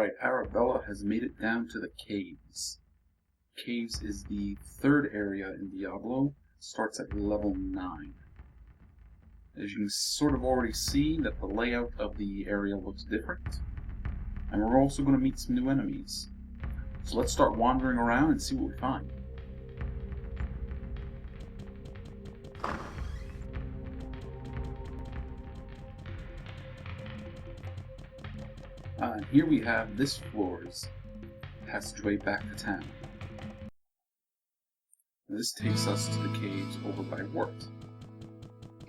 Alright, Arabella has made it down to the caves. Caves is the third area in Diablo. It starts at level 9. As you can sort of already see that the layout of the area looks different. And we're also going to meet some new enemies. So let's start wandering around and see what we find. Here we have this floor's passageway back to town. This takes us to the caves over by Wart.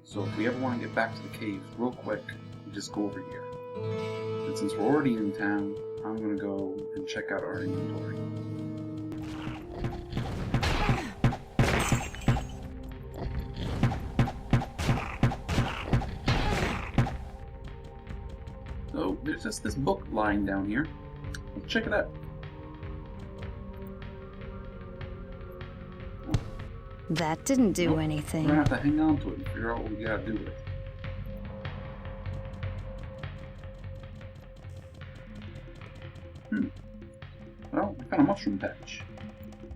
So if we ever want to get back to the caves real quick, we just go over here. And since we're already in town, I'm going to go and check out our inventory. So there's just this book lying down here. Let's check it out. That didn't do anything. We're going to have to hang on to it and figure out what we got to do with it. Well, I found a mushroom patch.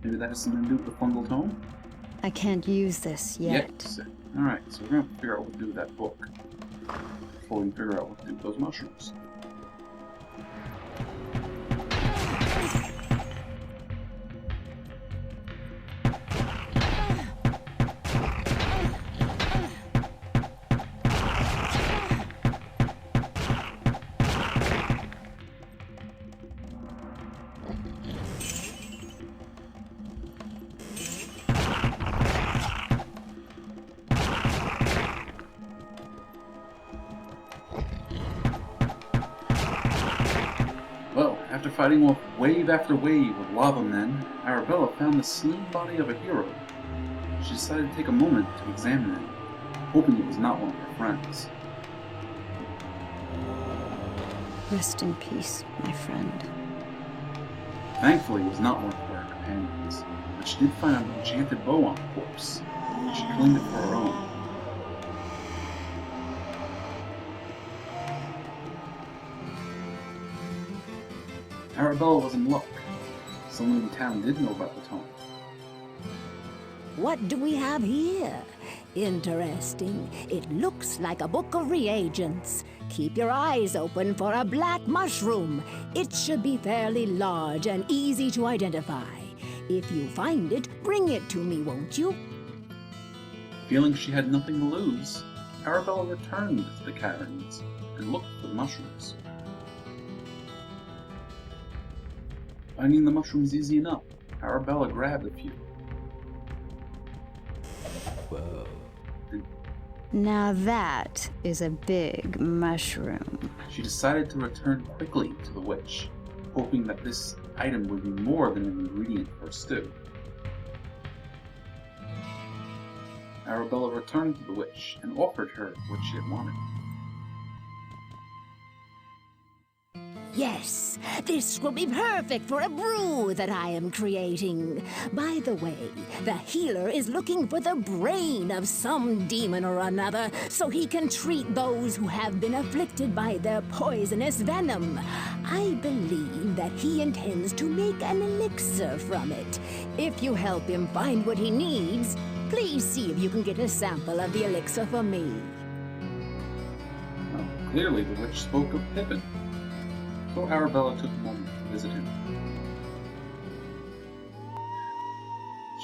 Maybe that has something to do with the fungal tome? I can't use this yet. Alright, so we're going to have to figure out what to do with that book before we can figure out what to do with those mushrooms. After fighting off wave after wave of lava men, Arabella found the slain body of a hero. She decided to take a moment to examine it, hoping it was not one of her friends. Rest in peace, my friend. Thankfully, it was not one of her companions, but she did find an enchanted bow on the corpse. She claimed it for her own. Arabella was in luck. Someone in town did know about the tome. What do we have here? Interesting. It looks like a book of reagents. Keep your eyes open for a black mushroom. It should be fairly large and easy to identify. If you find it, bring it to me, won't you? Feeling she had nothing to lose, Arabella returned to the caverns and looked for the mushrooms. Finding the mushrooms easy enough, Arabella grabbed a few. Whoa. Now that is a big mushroom. She decided to return quickly to the witch, hoping that this item would be more than an ingredient for a stew. Arabella returned to the witch and offered her what she had wanted. Yes, this will be perfect for a brew that I am creating. By the way, the healer is looking for the brain of some demon or another so he can treat those who have been afflicted by their poisonous venom. I believe that he intends to make an elixir from it. If you help him find what he needs, please see if you can get a sample of the elixir for me. Well, clearly the witch spoke of Pippin. So Arabella took a moment to visit him.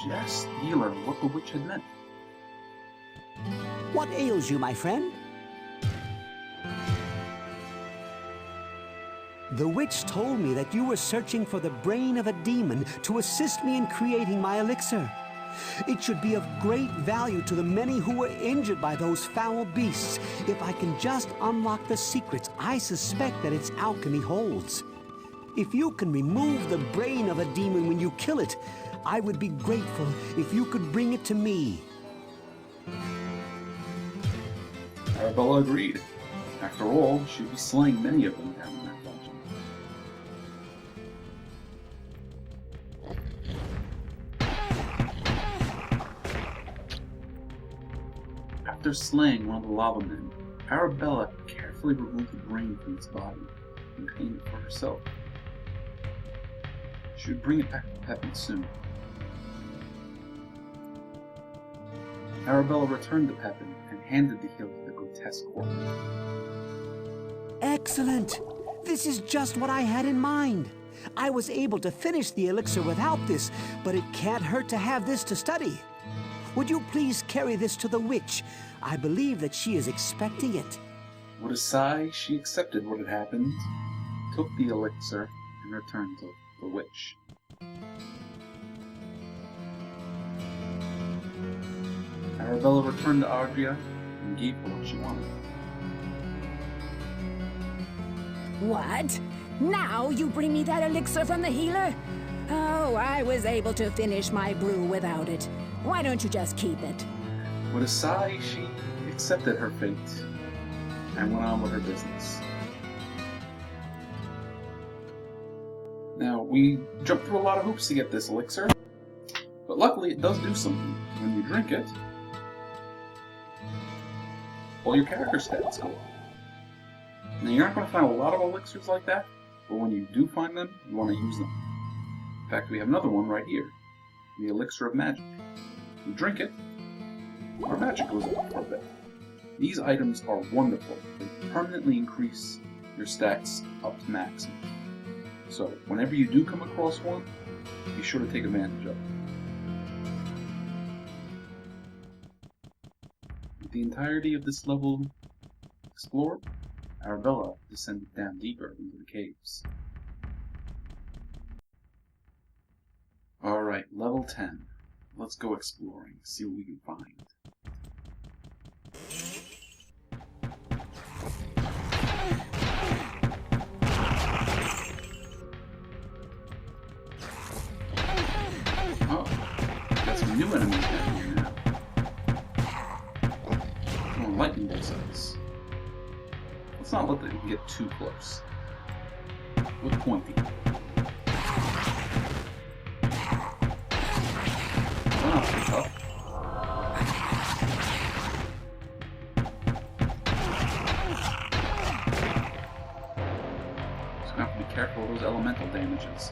She asked the healer what the witch had meant. What ails you, my friend? The witch told me that you were searching for the brain of a demon to assist me in creating my elixir. It should be of great value to the many who were injured by those foul beasts if I can just unlock the secrets I suspect that its alchemy holds. If you can remove the brain of a demon when you kill it, I would be grateful if you could bring it to me. Arabella agreed. After all, she would be slaying many of them down in that dungeon. After slaying one of the lava men, Arabella carefully removed the brain from its body and claimed it for herself. Should bring it back to Pepin soon. Arabella returned to Pepin and handed the healer the grotesque corpse. Excellent! This is just what I had in mind. I was able to finish the elixir without this, but it can't hurt to have this to study. Would you please carry this to the witch? I believe that she is expecting it. With a sigh, she accepted what had happened, took the elixir, and returned to the witch. Arabella returned to Adria and gave her what she wanted. What? Now you bring me that elixir from the healer? Oh, I was able to finish my brew without it. Why don't you just keep it? With a sigh, she accepted her fate and went on with her business. Now, we jumped through a lot of hoops to get this elixir, but luckily it does do something. When you drink it, all your character stats go up. Now, you're not going to find a lot of elixirs like that, but when you do find them, you want to use them. In fact, we have another one right here, the elixir of magic. You drink it, our magic goes up for a bit. These items are wonderful. They permanently increase your stats up to maximum. So, whenever you do come across one, be sure to take advantage of it. With the entirety of this level explored, Arabella descended down deeper into the caves. Alright, level 10. Let's go exploring, see what we can find. Oh, got some new enemies down here now. Oh, lightning bolts at us. Let's not let them get too close. Look pointy. They're not too tough. Just gonna have to be careful of those elemental damages.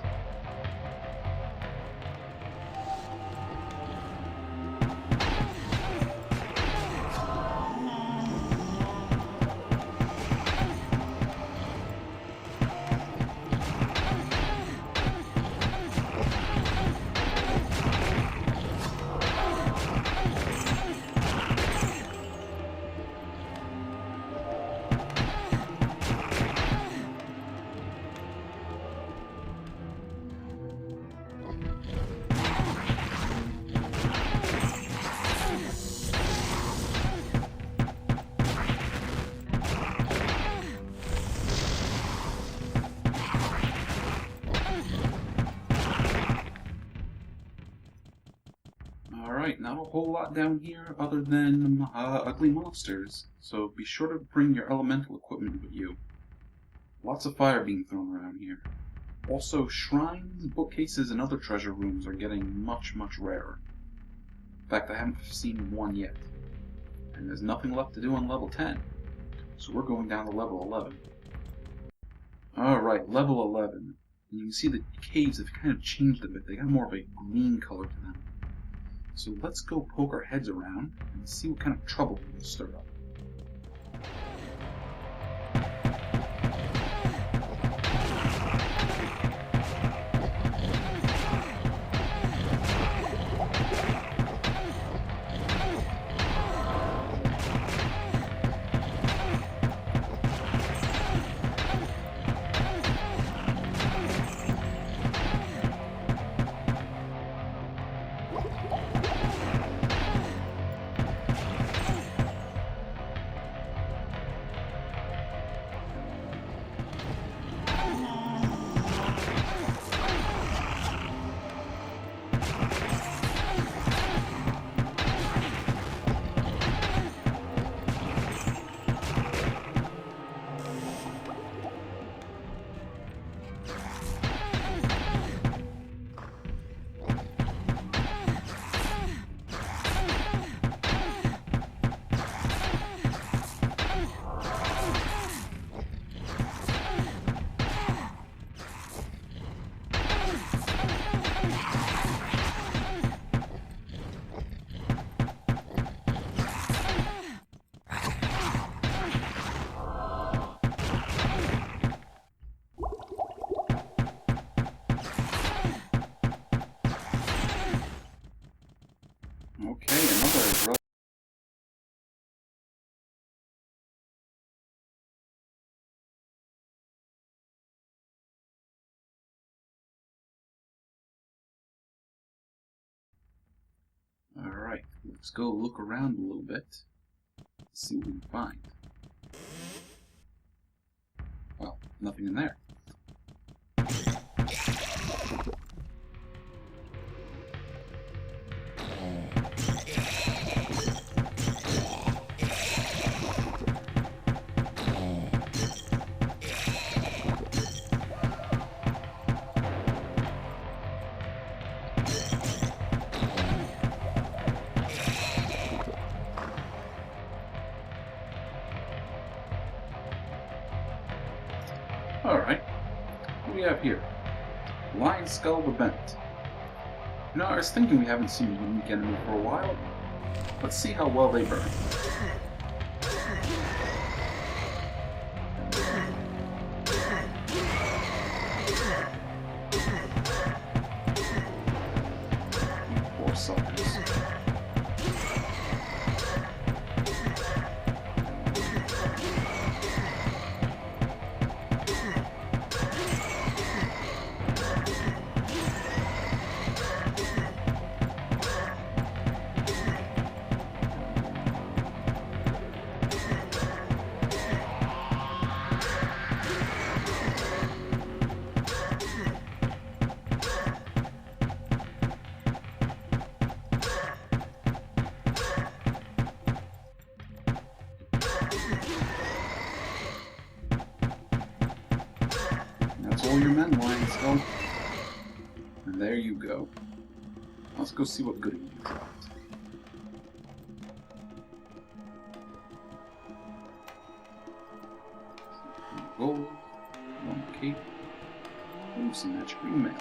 Alright, not a whole lot down here other than ugly monsters, so be sure to bring your elemental equipment with you. Lots of fire being thrown around here. Also, shrines, bookcases, and other treasure rooms are getting much, much rarer. In fact, I haven't seen one yet. And there's nothing left to do on level 10, so we're going down to level 11. Alright, level 11. And you can see the caves have kind of changed a bit. They got more of a green color to them. So let's go poke our heads around and see what kind of trouble we can stir up. Let's go look around a little bit. See what we can find. Well, nothing in there. Alright, what do we have here? Lion Skull the Bent. You know, I was thinking we haven't seen a unique enemy for a while. Let's see how well they burn. Poor suckers. That's all your men, Lion Skull. And there you go. Let's go see what goodie you dropped. Gold, one cape, ooh, some magic ring mail.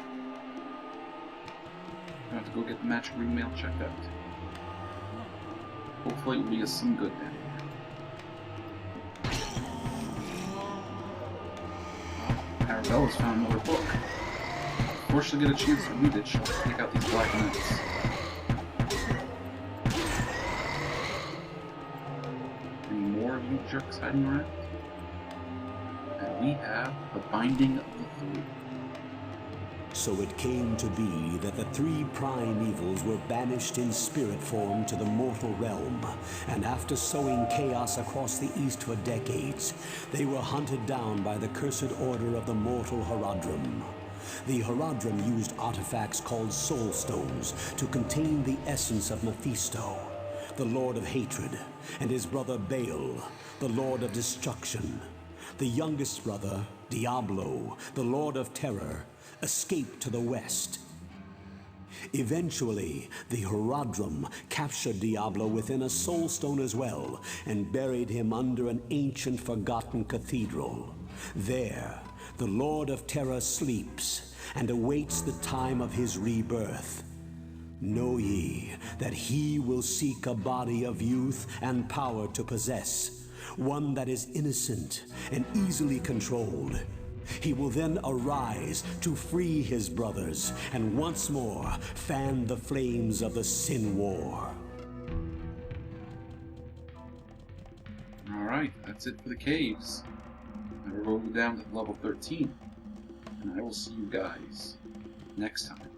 I have to go get the magic ring mail checked out. Hopefully it'll be us some good down here. Arabella's found another book. Before she'll get a chance to read it, she'll take out these black knights. Any more of you jerks hiding around? And we have the Binding of the Three. So it came to be that the three prime evils were banished in spirit form to the mortal realm, and after sowing chaos across the east for decades, they were hunted down by the cursed order of the mortal Horadrim. The Horadrim used artifacts called soul stones to contain the essence of Mephisto, the Lord of Hatred, and his brother Baal, the Lord of Destruction. The youngest brother, Diablo, the Lord of Terror, escaped to the west. Eventually, the Horadrim captured Diablo within a soul stone as well, and buried him under an ancient forgotten cathedral. There, the Lord of Terror sleeps and awaits the time of his rebirth. Know ye that he will seek a body of youth and power to possess, one that is innocent and easily controlled. He will then arise to free his brothers and once more fan the flames of the Sin War. Alright, that's it for the caves. Now we're going down to level 13. And I will see you guys next time.